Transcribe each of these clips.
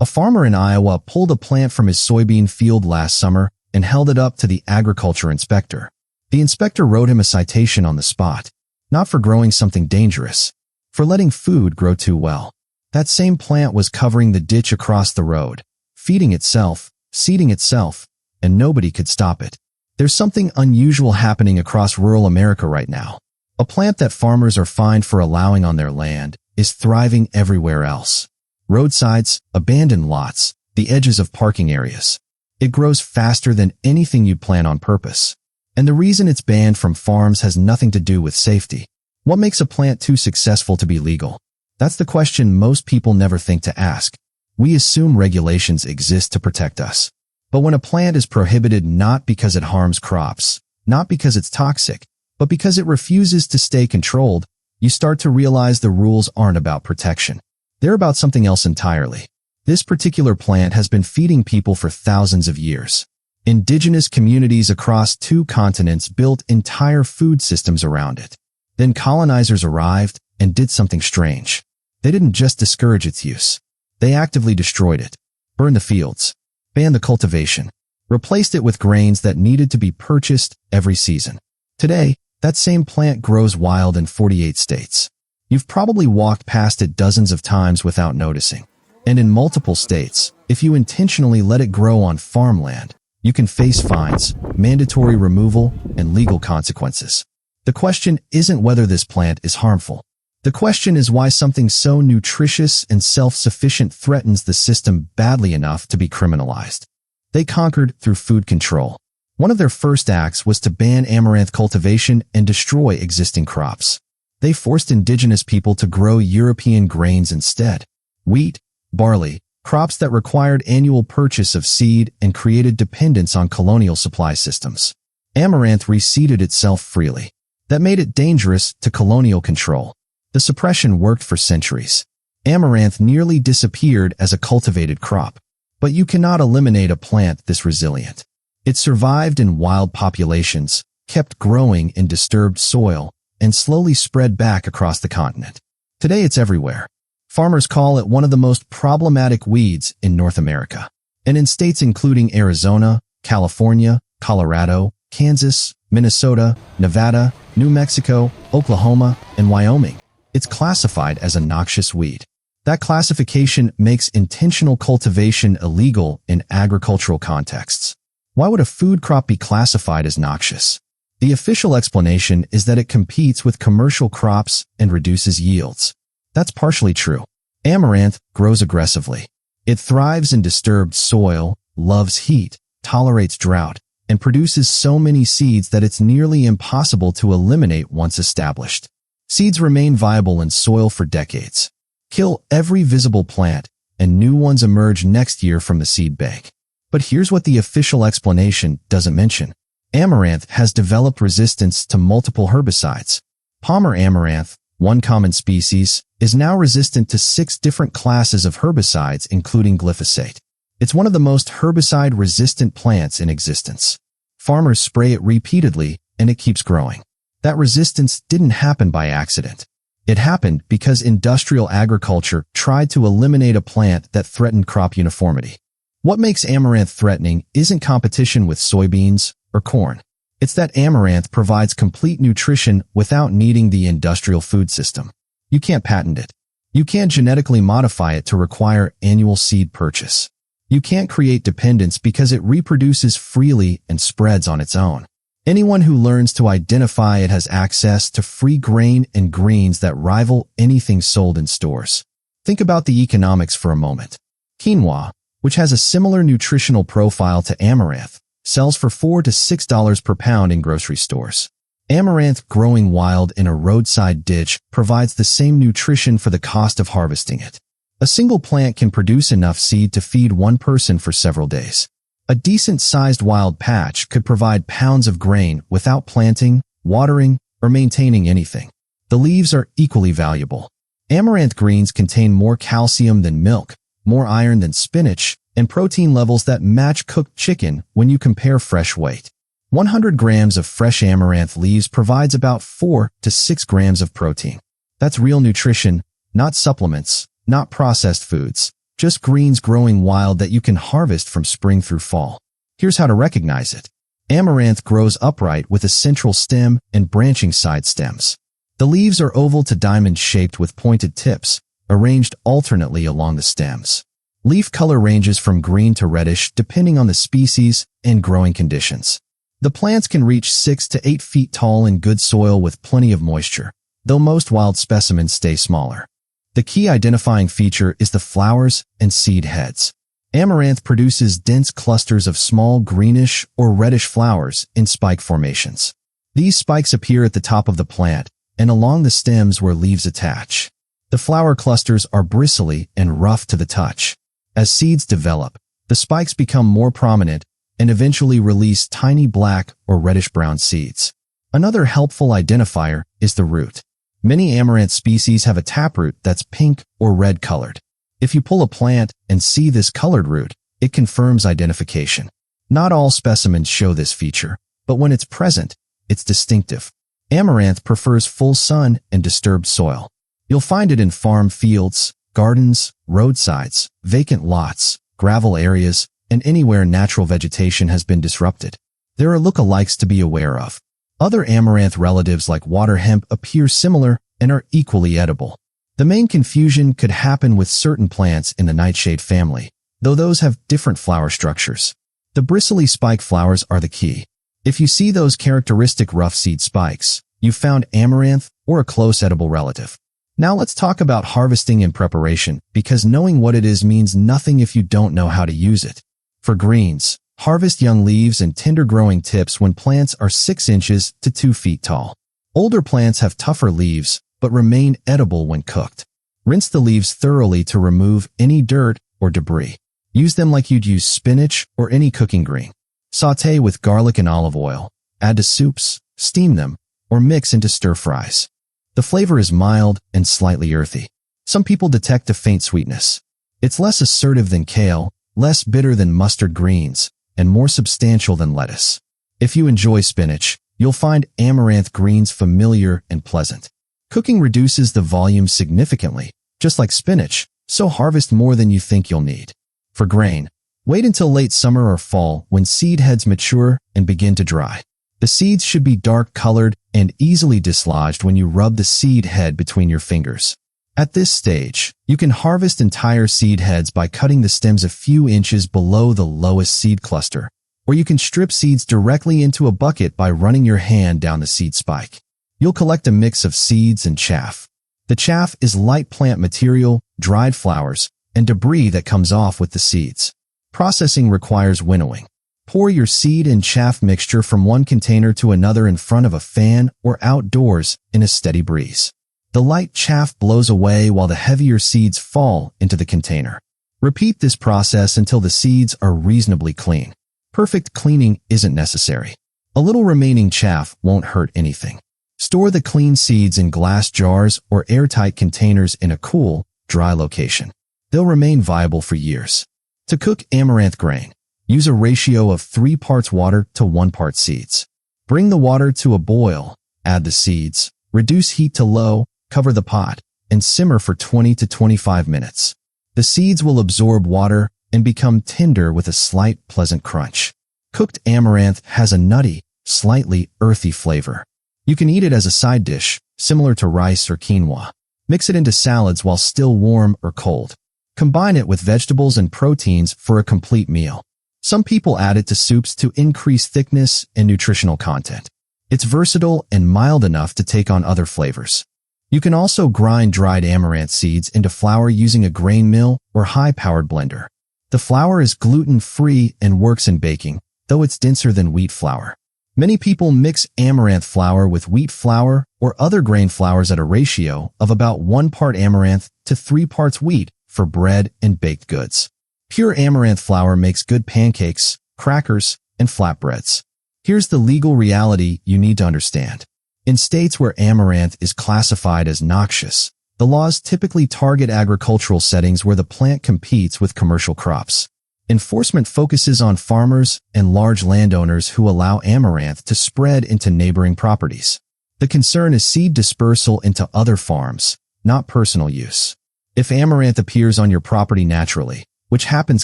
farmer in Iowa pulled a plant from his soybean field last summer and held it up to the agriculture inspector. The inspector wrote him a citation on the spot, not for growing something dangerous, for letting food grow too well. That same plant was covering the ditch across the road, feeding itself, seeding itself, and nobody could stop it. There's something unusual happening across rural America right now. A plant that farmers are fined for allowing on their land is thriving everywhere else. Roadsides, abandoned lots, the edges of parking areas. It grows faster than anything you'd plan on purpose. And the reason it's banned from farms has nothing to do with safety. What makes a plant too successful to be legal? That's the question most people never think to ask. We assume regulations exist to protect us. But when a plant is prohibited not because it harms crops, not because it's toxic, but because it refuses to stay controlled, you start to realize the rules aren't about protection. They're about something else entirely. This particular plant has been feeding people for thousands of years. Indigenous communities across 2 continents built entire food systems around it. Then colonizers arrived and did something strange. They didn't just discourage its use. They actively destroyed it, burned the fields, banned the cultivation, replaced it with grains that needed to be purchased every season. Today, that same plant grows wild in 48 states. You've probably walked past it dozens of times without noticing. And in multiple states, if you intentionally let it grow on farmland, you can face fines, mandatory removal, and legal consequences. The question isn't whether this plant is harmful. The question is why something so nutritious and self-sufficient threatens the system badly enough to be criminalized. They conquered through food control. One of their first acts was to ban amaranth cultivation and destroy existing crops. They forced indigenous people to grow European grains instead. Wheat, barley, crops that required annual purchase of seed and created dependence on colonial supply systems. Amaranth reseeded itself freely. That made it dangerous to colonial control. The suppression worked for centuries. Amaranth nearly disappeared as a cultivated crop. But you cannot eliminate a plant this resilient. It survived in wild populations, kept growing in disturbed soil, and slowly spread back across the continent. Today it's everywhere. Farmers call it one of the most problematic weeds in North America. And in states including Arizona, California, Colorado, Kansas, Minnesota, Nevada, New Mexico, Oklahoma, and Wyoming, it's classified as a noxious weed. That classification makes intentional cultivation illegal in agricultural contexts. Why would a food crop be classified as noxious? The official explanation is that it competes with commercial crops and reduces yields. That's partially true. Amaranth grows aggressively. It thrives in disturbed soil, loves heat, tolerates drought, and produces so many seeds that it's nearly impossible to eliminate once established. Seeds remain viable in soil for decades. Kill every visible plant, and new ones emerge next year from the seed bank. But here's what the official explanation doesn't mention. Amaranth has developed resistance to multiple herbicides. Palmer amaranth, one common species, is now resistant to 6 different classes of herbicides, including glyphosate. It's one of the most herbicide-resistant plants in existence. Farmers spray it repeatedly, and it keeps growing. That resistance didn't happen by accident. It happened because industrial agriculture tried to eliminate a plant that threatened crop uniformity. What makes amaranth threatening isn't competition with soybeans or corn. It's that amaranth provides complete nutrition without needing the industrial food system. You can't patent it. You can't genetically modify it to require annual seed purchase. You can't create dependence because it reproduces freely and spreads on its own. Anyone who learns to identify it has access to free grain and greens that rival anything sold in stores. Think about the economics for a moment. Quinoa, which has a similar nutritional profile to amaranth, sells for $4 to $6 per pound in grocery stores. Amaranth growing wild in a roadside ditch provides the same nutrition for the cost of harvesting it. A single plant can produce enough seed to feed one person for several days. A decent-sized wild patch could provide pounds of grain without planting, watering, or maintaining anything. The leaves are equally valuable. Amaranth greens contain more calcium than milk, more iron than spinach, and protein levels that match cooked chicken when you compare fresh weight. 100 grams of fresh amaranth leaves provides about 4 to 6 grams of protein. That's real nutrition, not supplements, not processed foods. just greens growing wild that you can harvest from spring through fall. Here's how to recognize it. Amaranth grows upright with a central stem and branching side stems. The leaves are oval to diamond-shaped with pointed tips, arranged alternately along the stems. Leaf color ranges from green to reddish depending on the species and growing conditions. The plants can reach 6 to 8 feet tall in good soil with plenty of moisture, though most wild specimens stay smaller. The key identifying feature is the flowers and seed heads. Amaranth produces dense clusters of small greenish or reddish flowers in spike formations. These spikes appear at the top of the plant and along the stems where leaves attach. The flower clusters are bristly and rough to the touch. As seeds develop, the spikes become more prominent and eventually release tiny black or reddish-brown seeds. Another helpful identifier is the root. Many amaranth species have a taproot that's pink or red colored. If you pull a plant and see this colored root, it confirms identification. Not all specimens show this feature, but when it's present, it's distinctive. Amaranth prefers full sun and disturbed soil. You'll find it in farm fields, gardens, roadsides, vacant lots, gravel areas, and anywhere natural vegetation has been disrupted. There are lookalikes to be aware of. Other amaranth relatives like water hemp appear similar and are equally edible. The main confusion could happen with certain plants in the nightshade family, though those have different flower structures. The bristly spike flowers are the key. If you see those characteristic rough seed spikes, you've found amaranth or a close edible relative. Now let's talk about harvesting and preparation, because knowing what it is means nothing if you don't know how to use it. For greens, harvest young leaves and tender growing tips when plants are 6 inches to 2 feet tall. Older plants have tougher leaves, but remain edible when cooked. Rinse the leaves thoroughly to remove any dirt or debris. Use them like you'd use spinach or any cooking green. Sauté with garlic and olive oil. Add to soups, steam them, or mix into stir-fries. The flavor is mild and slightly earthy. Some people detect a faint sweetness. It's less assertive than kale, less bitter than mustard greens, and more substantial than lettuce. If you enjoy spinach, you'll find amaranth greens familiar and pleasant. Cooking reduces the volume significantly, just like spinach, so harvest more than you think you'll need. For grain, wait until late summer or fall when seed heads mature and begin to dry. The seeds should be dark-colored and easily dislodged when you rub the seed head between your fingers. At this stage, you can harvest entire seed heads by cutting the stems a few inches below the lowest seed cluster, or you can strip seeds directly into a bucket by running your hand down the seed spike. You'll collect a mix of seeds and chaff. The chaff is light plant material, dried flowers, and debris that comes off with the seeds. Processing requires winnowing. Pour your seed and chaff mixture from one container to another in front of a fan or outdoors in a steady breeze. The light chaff blows away while the heavier seeds fall into the container. Repeat this process until the seeds are reasonably clean. Perfect cleaning isn't necessary. A little remaining chaff won't hurt anything. Store the clean seeds in glass jars or airtight containers in a cool, dry location. They'll remain viable for years. To cook amaranth grain, use a ratio of 3 parts water to 1 part seeds. Bring the water to a boil, add the seeds, reduce heat to low, cover the pot, and simmer for 20 to 25 minutes. The seeds will absorb water and become tender with a slight, pleasant crunch. Cooked amaranth has a nutty, slightly earthy flavor. You can eat it as a side dish, similar to rice or quinoa. Mix it into salads while still warm or cold. Combine it with vegetables and proteins for a complete meal. Some people add it to soups to increase thickness and nutritional content. It's versatile and mild enough to take on other flavors. You can also grind dried amaranth seeds into flour using a grain mill or high-powered blender. The flour is gluten-free and works in baking, though it's denser than wheat flour. Many people mix amaranth flour with wheat flour or other grain flours at a ratio of about 1 part amaranth to 3 parts wheat for bread and baked goods. Pure amaranth flour makes good pancakes, crackers, and flatbreads. Here's the legal reality you need to understand. In states where amaranth is classified as noxious, the laws typically target agricultural settings where the plant competes with commercial crops. Enforcement focuses on farmers and large landowners who allow amaranth to spread into neighboring properties. The concern is seed dispersal into other farms, not personal use. If amaranth appears on your property naturally, which happens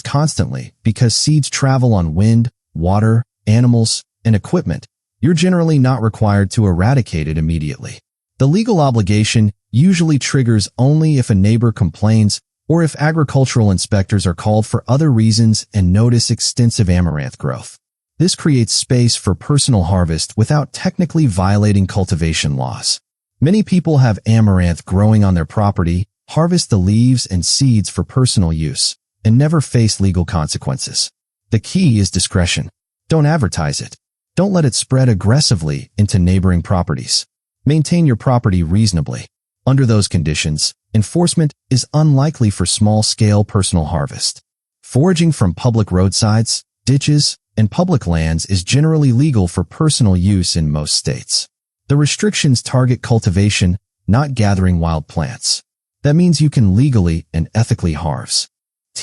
constantly because seeds travel on wind, water, animals, and equipment, you're generally not required to eradicate it immediately. The legal obligation usually triggers only if a neighbor complains or if agricultural inspectors are called for other reasons and notice extensive amaranth growth. This creates space for personal harvest without technically violating cultivation laws. Many people have amaranth growing on their property, harvest the leaves and seeds for personal use, and never face legal consequences. The key is discretion. Don't advertise it. Don't let it spread aggressively into neighboring properties. Maintain your property reasonably. Under those conditions, enforcement is unlikely for small-scale personal harvest. Foraging from public roadsides, ditches, and public lands is generally legal for personal use in most states. The restrictions target cultivation, not gathering wild plants. That means you can legally and ethically harvest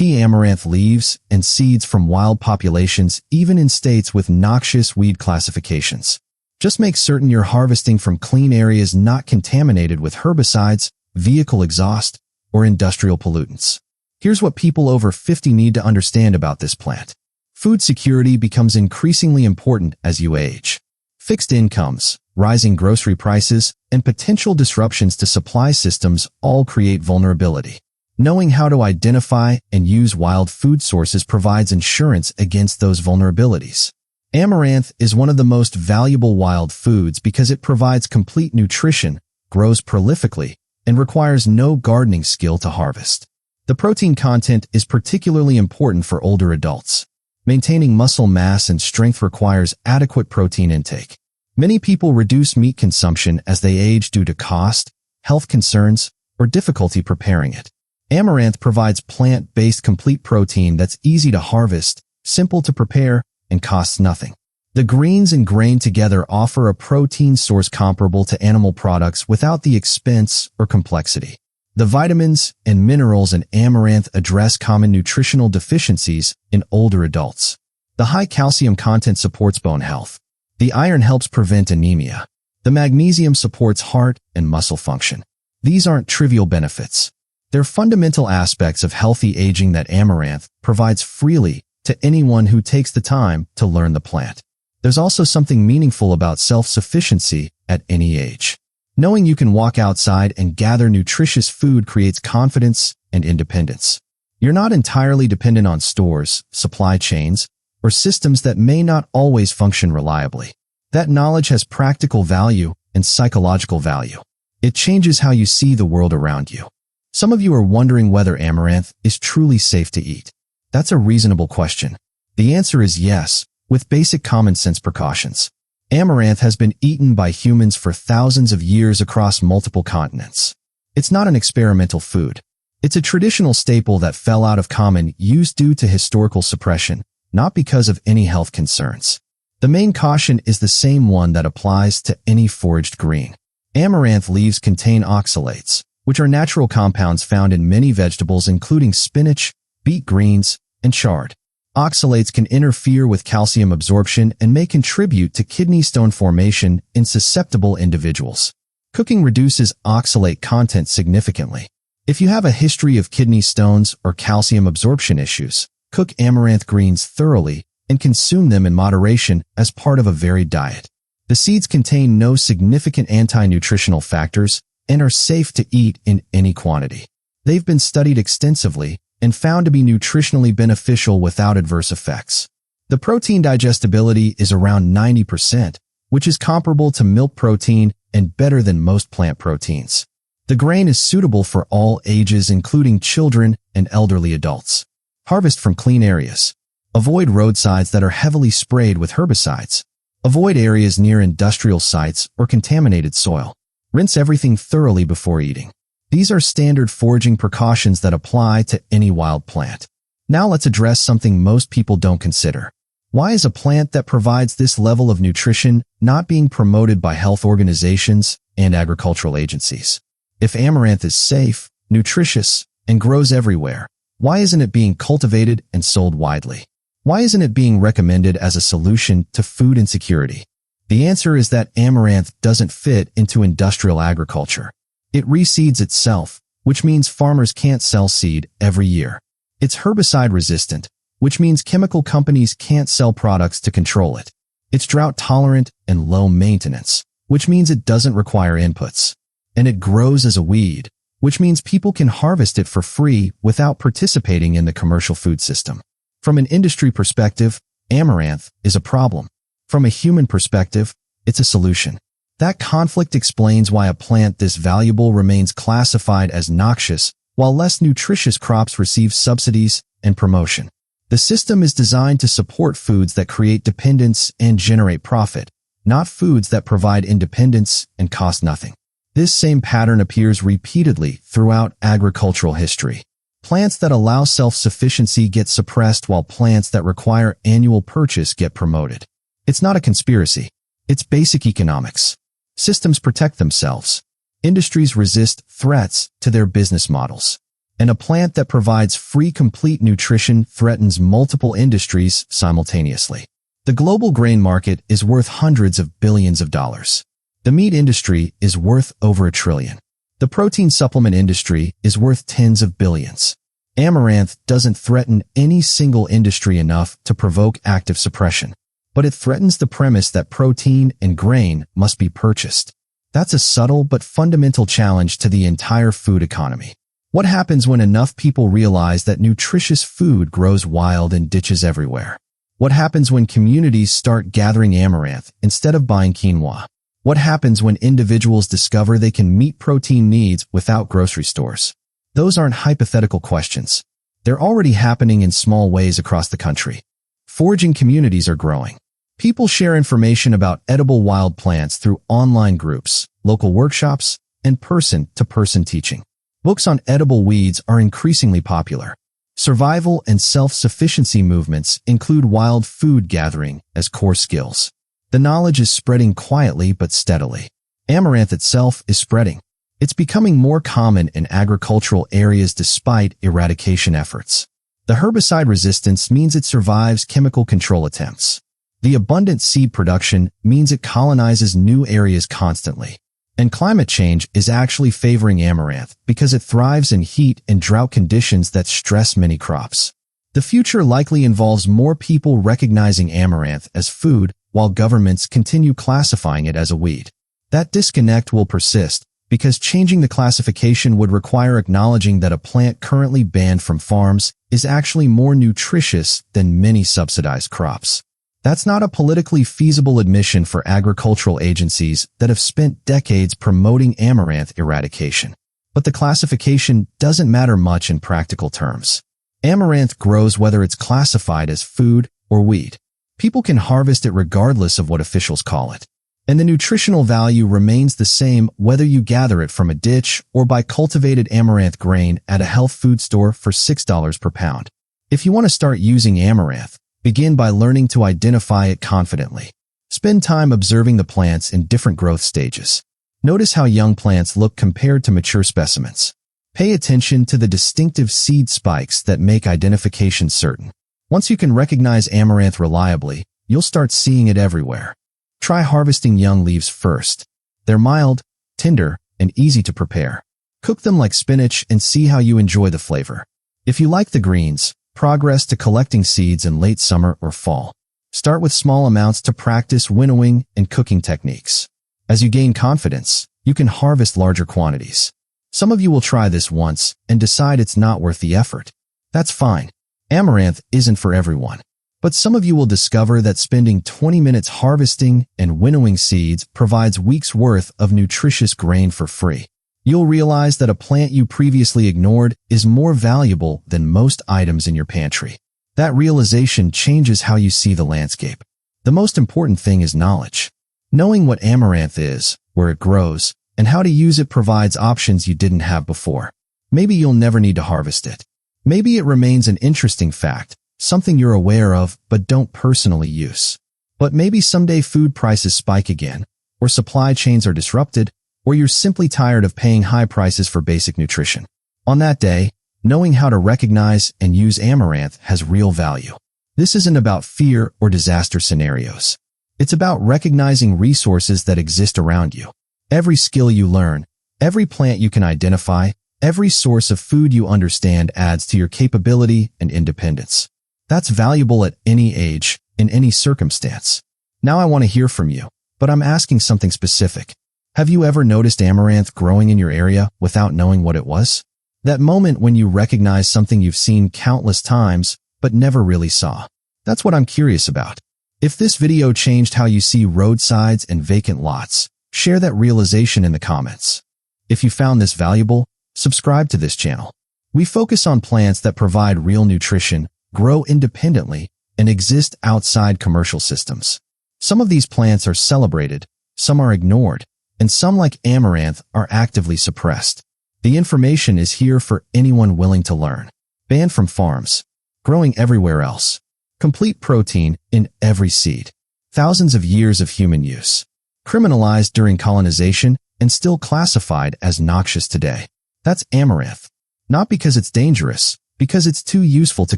amaranth leaves and seeds from wild populations even in states with noxious weed classifications. Just make certain you're harvesting from clean areas not contaminated with herbicides, vehicle exhaust, or industrial pollutants. Here's what people over 50 need to understand about this plant. Food security becomes increasingly important as you age. Fixed incomes, rising grocery prices, and potential disruptions to supply systems all create vulnerability. Knowing how to identify and use wild food sources provides insurance against those vulnerabilities. Amaranth is one of the most valuable wild foods because it provides complete nutrition, grows prolifically, and requires no gardening skill to harvest. The protein content is particularly important for older adults. Maintaining muscle mass and strength requires adequate protein intake. Many people reduce meat consumption as they age due to cost, health concerns, or difficulty preparing it. Amaranth provides plant-based complete protein that's easy to harvest, simple to prepare, and costs nothing. The greens and grain together offer a protein source comparable to animal products without the expense or complexity. The vitamins and minerals in amaranth address common nutritional deficiencies in older adults. The high calcium content supports bone health. The iron helps prevent anemia. The magnesium supports heart and muscle function. These aren't trivial benefits. They're fundamental aspects of healthy aging that amaranth provides freely to anyone who takes the time to learn the plant. There's also something meaningful about self-sufficiency at any age. Knowing you can walk outside and gather nutritious food creates confidence and independence. You're not entirely dependent on stores, supply chains, or systems that may not always function reliably. That knowledge has practical value and psychological value. It changes how you see the world around you. Some of you are wondering whether amaranth is truly safe to eat. That's a reasonable question. The answer is yes, with basic common sense precautions. Amaranth has been eaten by humans for thousands of years across multiple continents. It's not an experimental food. It's a traditional staple that fell out of common use due to historical suppression, not because of any health concerns. The main caution is the same one that applies to any foraged green. Amaranth leaves contain oxalates, which are natural compounds found in many vegetables including spinach, beet greens, and chard. Oxalates can interfere with calcium absorption and may contribute to kidney stone formation in susceptible individuals. Cooking reduces oxalate content significantly. If you have a history of kidney stones or calcium absorption issues, cook amaranth greens thoroughly and consume them in moderation as part of a varied diet. The seeds contain no significant anti-nutritional factors and are safe to eat in any quantity. They've been studied extensively and found to be nutritionally beneficial without adverse effects. The protein digestibility is around 90%, which is comparable to milk protein and better than most plant proteins. The grain is suitable for all ages including children and elderly adults. Harvest from clean areas. Avoid roadsides that are heavily sprayed with herbicides. Avoid areas near industrial sites or contaminated soil. Rinse everything thoroughly before eating. These are standard foraging precautions that apply to any wild plant. Now let's address something most people don't consider. Why is a plant that provides this level of nutrition not being promoted by health organizations and agricultural agencies? If amaranth is safe, nutritious, and grows everywhere, why isn't it being cultivated and sold widely? Why isn't it being recommended as a solution to food insecurity? The answer is that amaranth doesn't fit into industrial agriculture. It reseeds itself, which means farmers can't sell seed every year. It's herbicide-resistant, which means chemical companies can't sell products to control it. It's drought-tolerant and low-maintenance, which means it doesn't require inputs. And it grows as a weed, which means people can harvest it for free without participating in the commercial food system. From an industry perspective, Amaranth is a problem. From a human perspective, it's a solution. That conflict explains why a plant this valuable remains classified as noxious, while less nutritious crops receive subsidies and promotion. The system is designed to support foods that create dependence and generate profit, not foods that provide independence and cost nothing. This same pattern appears repeatedly throughout agricultural history. Plants that allow self-sufficiency get suppressed while plants that require annual purchase get promoted. It's not a conspiracy. It's basic economics. Systems protect themselves. Industries resist threats to their business models. And a plant that provides free complete nutrition threatens multiple industries simultaneously. The global grain market is worth hundreds of billions of dollars. The meat industry is worth over $1 trillion. The protein supplement industry is worth tens of billions. Amaranth doesn't threaten any single industry enough to provoke active suppression, but it threatens the premise that protein and grain must be purchased. That's a subtle but fundamental challenge to the entire food economy. What happens when enough people realize that nutritious food grows wild in ditches everywhere? What happens when communities start gathering amaranth instead of buying quinoa? What happens when individuals discover they can meet protein needs without grocery stores? Those aren't hypothetical questions. They're already happening in small ways across the country. Foraging communities are growing. People share information about edible wild plants through online groups, local workshops, and person-to-person teaching. Books on edible weeds are increasingly popular. Survival and self-sufficiency movements include wild food gathering as core skills. The knowledge is spreading quietly but steadily. Amaranth itself is spreading. It's becoming more common in agricultural areas despite eradication efforts. The herbicide resistance means it survives chemical control attempts. The abundant seed production means it colonizes new areas constantly. And climate change is actually favoring amaranth because it thrives in heat and drought conditions that stress many crops. The future likely involves more people recognizing amaranth as food while governments continue classifying it as a weed. That disconnect will persist because changing the classification would require acknowledging that a plant currently banned from farms is actually more nutritious than many subsidized crops. That's not a politically feasible admission for agricultural agencies that have spent decades promoting amaranth eradication. But the classification doesn't matter much in practical terms. Amaranth grows whether it's classified as food or weed. People can harvest it regardless of what officials call it. And the nutritional value remains the same whether you gather it from a ditch or buy cultivated amaranth grain at a health food store for $6 per pound. If you want to start using amaranth, begin by learning to identify it confidently. Spend time observing the plants in different growth stages. Notice how young plants look compared to mature specimens. Pay attention to the distinctive seed spikes that make identification certain. Once you can recognize amaranth reliably, you'll start seeing it everywhere. Try harvesting young leaves first. They're mild, tender, and easy to prepare. Cook them like spinach and see how you enjoy the flavor. If you like the greens, progress to collecting seeds in late summer or fall. Start with small amounts to practice winnowing and cooking techniques. As you gain confidence, you can harvest larger quantities. Some of you will try this once and decide it's not worth the effort. That's fine. Amaranth isn't for everyone. But some of you will discover that spending 20 minutes harvesting and winnowing seeds provides weeks' worth of nutritious grain for free. You'll realize that a plant you previously ignored is more valuable than most items in your pantry. That realization changes how you see the landscape. The most important thing is knowledge. Knowing what amaranth is, where it grows, and how to use it provides options you didn't have before. Maybe you'll never need to harvest it. Maybe it remains an interesting fact, something you're aware of but don't personally use. But maybe someday food prices spike again, or supply chains are disrupted, or you're simply tired of paying high prices for basic nutrition. On that day, knowing how to recognize and use amaranth has real value. This isn't about fear or disaster scenarios. It's about recognizing resources that exist around you. Every skill you learn, every plant you can identify, Every source of food you understand adds to your capability and independence. That's valuable at any age, in any circumstance. Now I want to hear from you, but I'm asking something specific. Have you ever noticed amaranth growing in your area without knowing what it was? That moment when you recognize something you've seen countless times, but never really saw. That's what I'm curious about. If this video changed how you see roadsides and vacant lots, share that realization in the comments. If you found this valuable, subscribe to this channel. We focus on plants that provide real nutrition, grow independently, and exist outside commercial systems. Some of these plants are celebrated, some are ignored, and some, like amaranth, are actively suppressed. The information is here for anyone willing to learn. Banned from farms. Growing everywhere else. Complete protein in every seed. Thousands of years of human use. Criminalized during colonization and still classified as noxious today. That's amaranth. Not because it's dangerous, because it's too useful to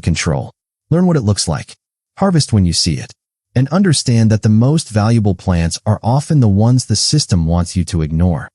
control. Learn what it looks like. Harvest when you see it. And understand that the most valuable plants are often the ones the system wants you to ignore.